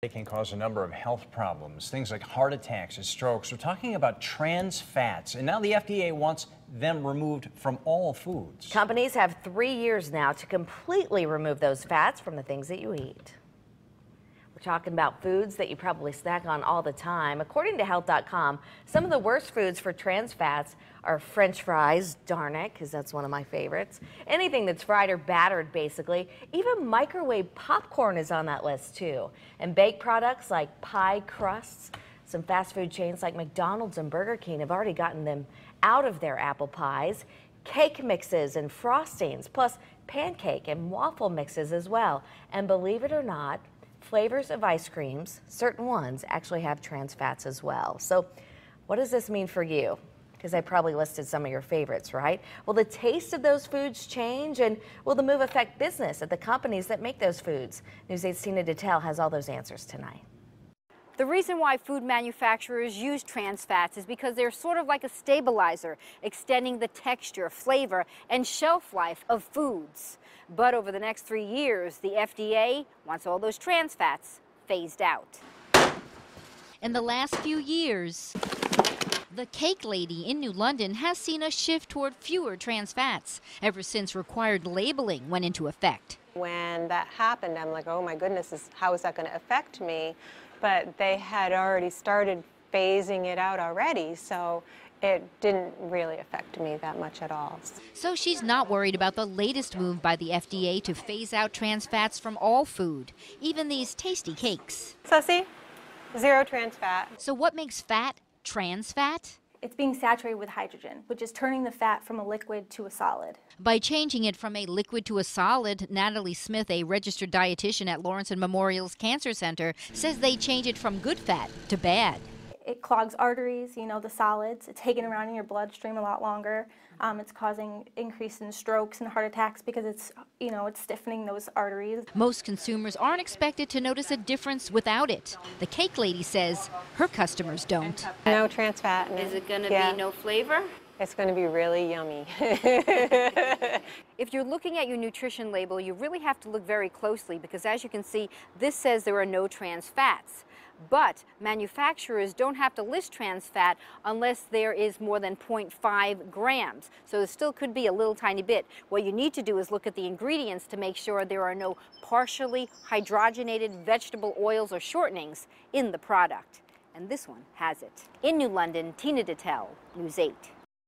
They can cause a number of health problems, things like heart attacks and strokes. We're talking about trans fats, and now the FDA wants them removed from all foods. Companies have 3 years now to completely remove those fats from the things that you eat. We're talking about foods that you probably snack on all the time. According to Health.com, some of the worst foods for trans fats are French fries, darn it, because that's one of my favorites. Anything that's fried or battered, basically. Even microwave popcorn is on that list, too. And baked products like pie crusts. Some fast food chains like McDonald's and Burger King have already gotten them out of their apple pies. Cake mixes and frostings, plus pancake and waffle mixes as well. And believe it or not, flavors of ice creams, certain ones, actually have trans fats as well. So what does this mean for you? Because I probably listed some of your favorites, right? Will the taste of those foods change, and will the move affect business at the companies that make those foods? News 8's Tina Detel has all those answers tonight. The reason why food manufacturers use trans fats is because they're sort of like a stabilizer, extending the texture, flavor, and shelf life of foods. But over the next 3 years, the FDA wants all those trans fats phased out. In the last few years, the cake lady in New London has seen a shift toward fewer trans fats ever since required labeling went into effect. When that happened, I'm like, oh my goodness, how is that going to affect me? But they had already started phasing it out already, so it didn't really affect me that much at all. So she's not worried about the latest move by the FDA to phase out trans fats from all food, even these tasty cakes. So see, 0 trans fat. So what makes fat trans fat? It's being saturated with hydrogen, which is turning the fat from a liquid to a solid. By changing it from a liquid to a solid, Natalie Smith, a registered dietitian at Lawrence and Memorial's Cancer Center, says they change it from good fat to bad. It clogs arteries, the solids. It's hanging around in your bloodstream a lot longer. It's causing increase in strokes and heart attacks because it's stiffening those arteries. Most consumers aren't expected to notice a difference without it. The cake lady says her customers don't. No trans fat. Is it going to be no flavor? It's going to be really yummy. If you're looking at your nutrition label, you really have to look very closely because, as you can see, this says there are no trans fats. But manufacturers don't have to list trans fat unless there is more than 0.5 grams. So there still could be a little tiny bit. What you need to do is look at the ingredients to make sure there are no partially hydrogenated vegetable oils or shortenings in the product. And this one has it. In New London, Tina Detel, News 8.